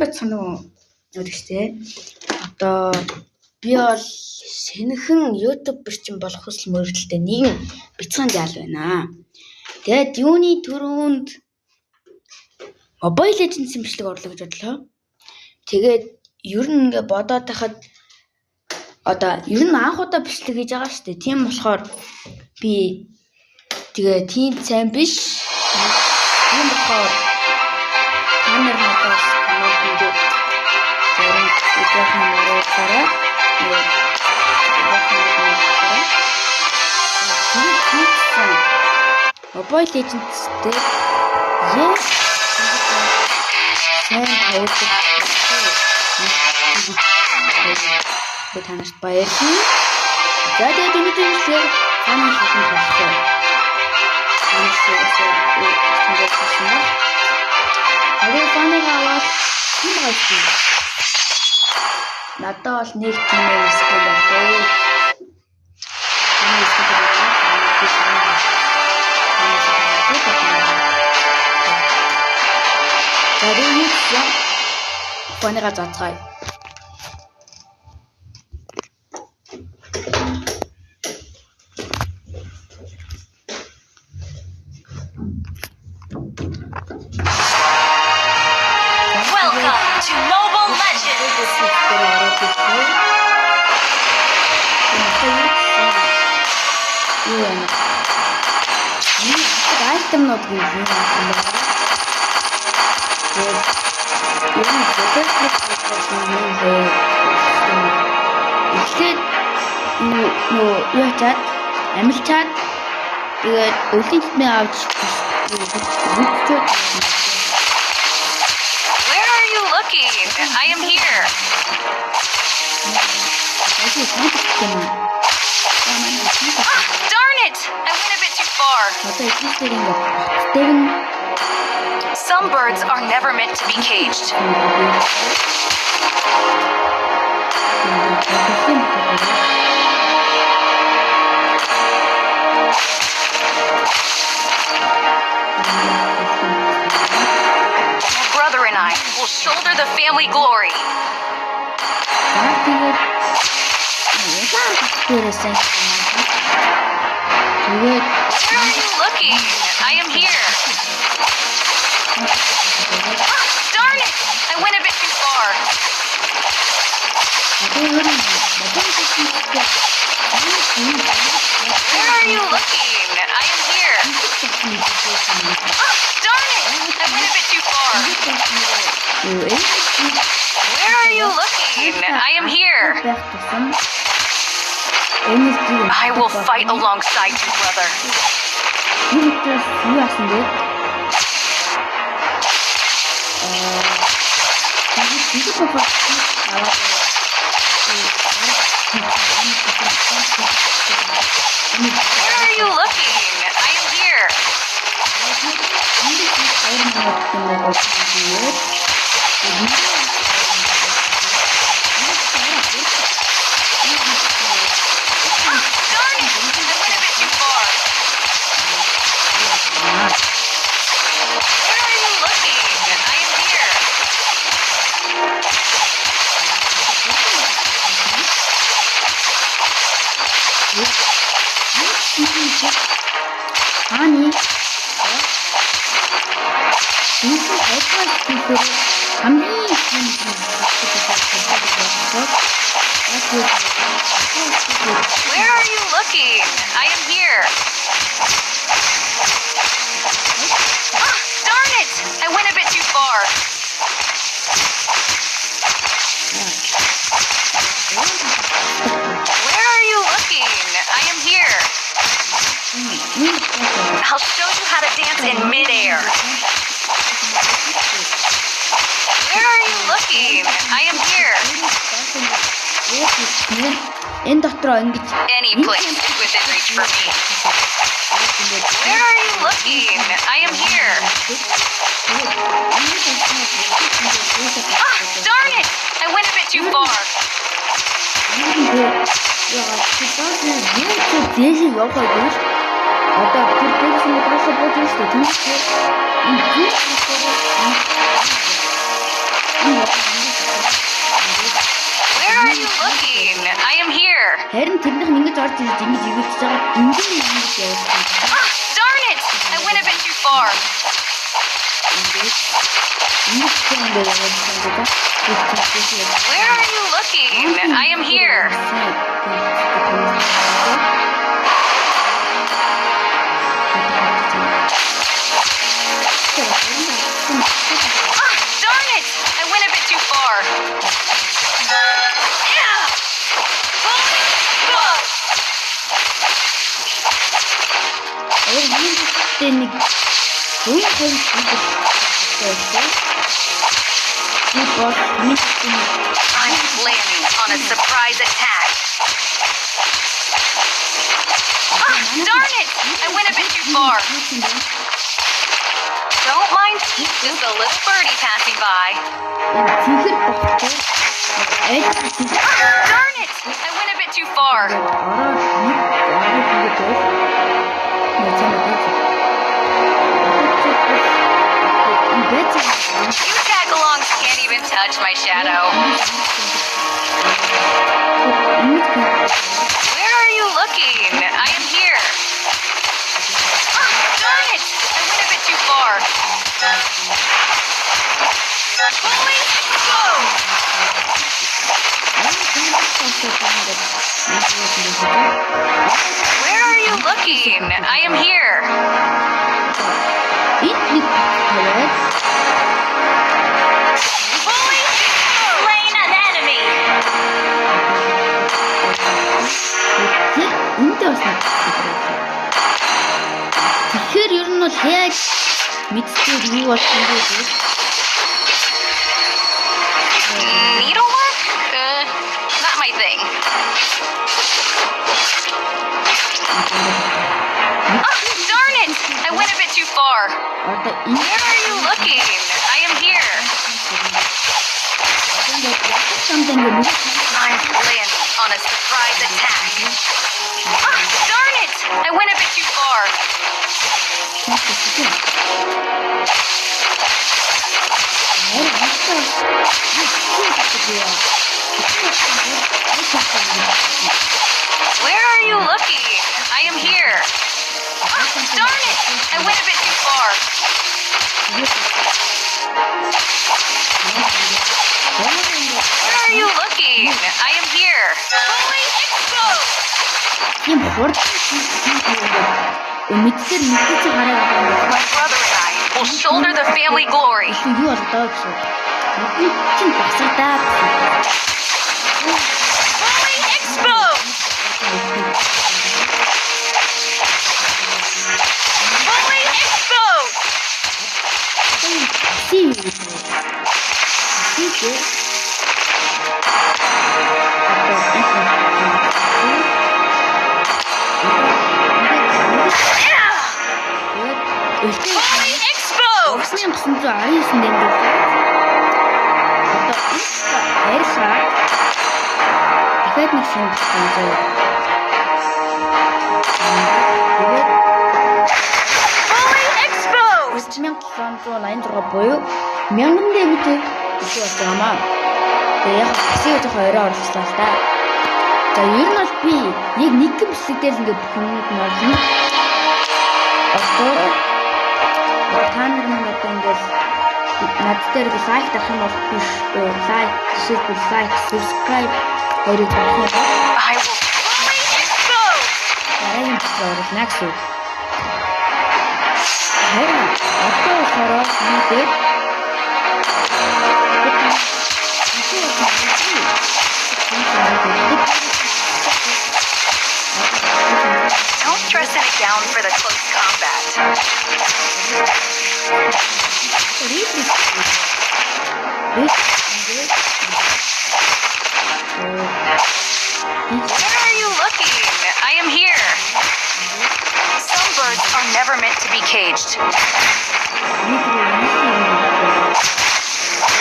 бод санаа өгчтэй. Одоо би бол сэнхэн YouTube-р чинь болох хүсэл мөрөлдөлтэй нэгэн бяцхан зал байна. Тэгээд юуны төрөнд Mobile Legends хэмжлэг орлоо гэж бодлоо. Тэгээд ер нь ингээ бодоод тахад одоо ер нь анх удаа бичлэг хийж байгаа шүү дээ. Тийм болохоор би тэгээ тийм сайн биш. Тийм болохоор камер надаас комментинд зарим видеоны оруулахаараа Mobile Legends дээр сайн тавьдаг би танарт баярлалаа. За тэгээд өнөөдөр фаны шатнд тоглохгүй. Фаныг аваад тийм байна. Надад бол нэг тийм хэсэг байхгүй. Фаныга зацгаая. Айтемнууд гэж юм байна. Эхлээд яачаад амилчаад тэгээд өвлийн тэмээ авч Where are you looking? I am here. Darn it! I went a bit too far. Some birds are never meant to be caged. My brother and I will shoulder the family glory. Where are you looking? I am here. Darn it! I went a bit too far. Where are you looking? I am here. Darn it! I went a bit too far. Where are you looking? I am here. I will fight alongside you, brother. Where are you looking? I am here. Darn it! I went a bit too far. Where are you looking? I am here. Where are you looking? I am here. Darn it! I went a bit too far. Where are you looking? I am here. I'll show you how to dance in midair. Where are you looking? I am here. Энэ дотроо ингэж Any place is within reach for me. Where are you looking? I am here. Darn it! I went a bit too far. Where are you looking? I am here. Харин тэрнийх нь ингэж орж ирж ингэж ивэлж байгаа эндээ ингэж явуулсан. Ah, darn it! I went a bit too far. Where are you looking? I am here. Ah, darn it! I went a bit too far. Yeah! I'm planning on a surprise attack. Ah, darn it! I went a bit too far. Don't mind me, just a little birdie passing by. Darn it! I went a bit too far. You tag-alongs can't even touch my shadow. Where are you looking? I am here. Ah, darn it! I went a bit too far. Bully, go! Where are you looking? I am here. Bully, slain an enemy. Тэгэхээр ер нь бол яаж мэддэг юу болсон бэ? Needlework? Not my thing. Ah, darn it! I went a bit too far. Where are you looking? I am here. I'm planning on a surprise attack. Ah, darn it! I went a bit too far. Where are you looking? I am here. Ah, darn it! I went a bit too far. Where are you looking? I am here. Bully, explode! My brother and I will shoulder the family glory. Bully, explode! Bully, explode! Bully, explode! 1999 дэнд одоо арилгаа дахиад нэг шинэ заяа. Bully, explode! 1986 буюу 1000 дэнд гэж болж байгаамаа. Тэгээ яг хэсэг жоохон орой орлуулсан л да. За ер нь бол би яг нэг бичлэгдэл ингээд бүх юмуд нь олно. Одоо та нар маань одоо ингээд над дээр лайк дарах юм бол биш лайк, subscribe хоёрыг дарах. I will bully, explode! Дараагийн бичлэг оруулна гэсэн үг. Харин одоо болохоор мэдээ Don't dress in a gown for the close combat. Where are you looking? I am here. Some birds are never meant to be caged.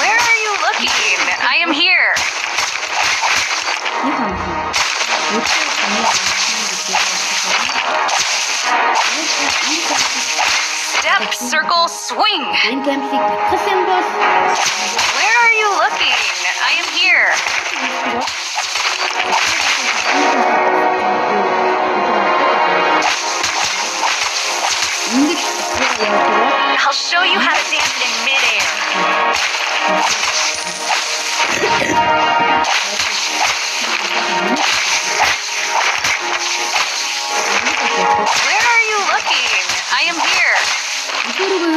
Where are you looking? I am here. Step, circle, swing. энэ гэмлийг татгал юм бол Where are you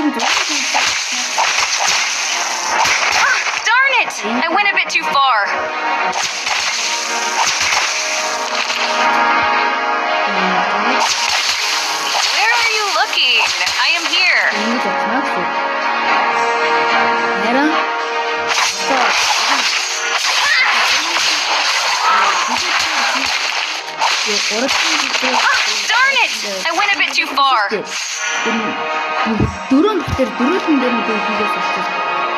Darn it! I went a bit too far. Where are you looking? I am here. Darn it! I went a bit too far. Дөрөв бүтээр дөрөвөн дээр нь хийгээс болчих.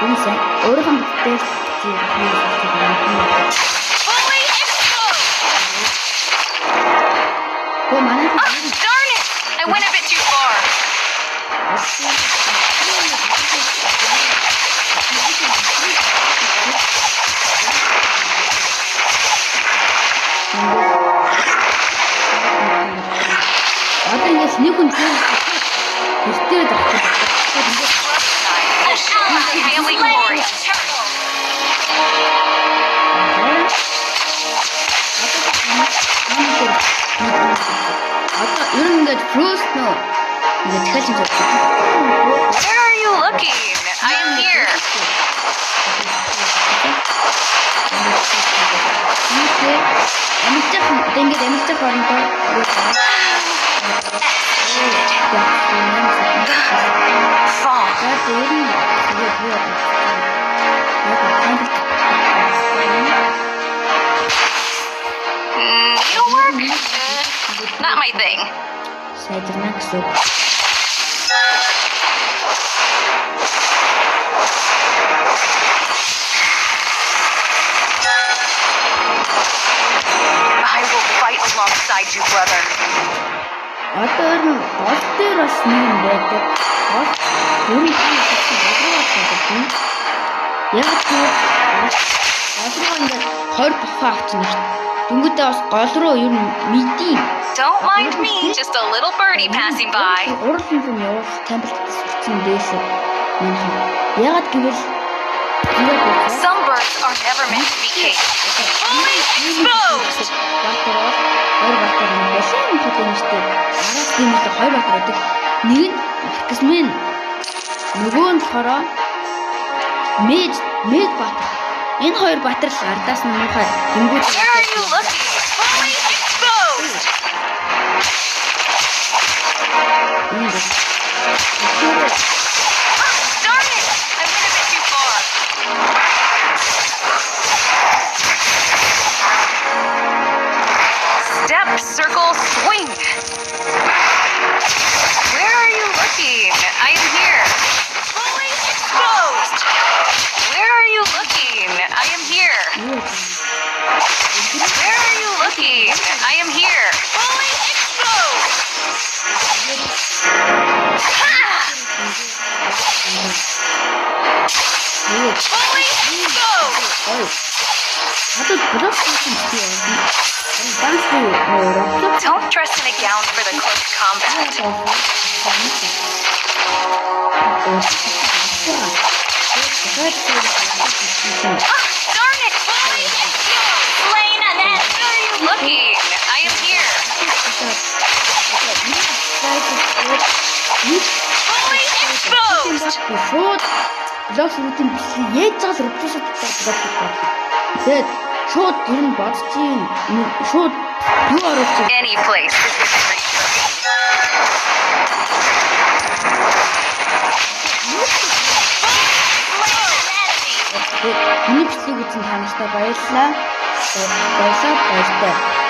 Үнэхээр өөрөөр бүтээр Fully exposed. Darn it! I went a bit too far. Одоо ингэж нэг хүн гэртээ давчих. Family glory. Одоо ер нь ингэж first нөө ингэж дахиад юм байна. Where are you looking? I am here. Амжилт хоорондоо Fall. Needlework? Not my thing. Сайдэрна гэсэн. I will fight alongside you, brother. Одоо ер нь гол дээр бас нэг юм байдаг. Гол бүрийн бодлоо. Яг тийм гол руу ингээд 20 тухай авчихна шүү дээ. Дүнгүүдээ бас гол руу ер нь мэдийн. Don't mind me, just a little birdie passing by. Уралсан юм явах темплтээс сурцсан дээшээ. Ягаад гэвэл Some birds are never meant to be caged. Fully exposed. хоёр батар юм байсан юм хэвчээ. Араас тиймээс хоёр батар байдаг. Нэг нь Арксмен, нөгөө нь болохоор Мед батар. Энэ хоёр батар л ардаас нь муухай тэнгууд. Where are you looking? Fully exposed. Darn it! I went a bit too far. Step, circle, swing. Where are you looking? I am here. Fully exposed. Where are you looking? I am here. Where are you looking? I am here. Fully exposed. Ha! Fully exposed. Don't dress in a gown for the close combat. Darn it! Fully exposed. Slain Annette. Where are you looking? I am here. Fully exposed. Шууд блок рутин бичлэг яаж цаал рутин блок тэгээд шууд ер нь бодчих юм шууд юу оруулах Any place is within reach for me. миний бичлэг үзэн танартай баярлалаа. Баярлалаа.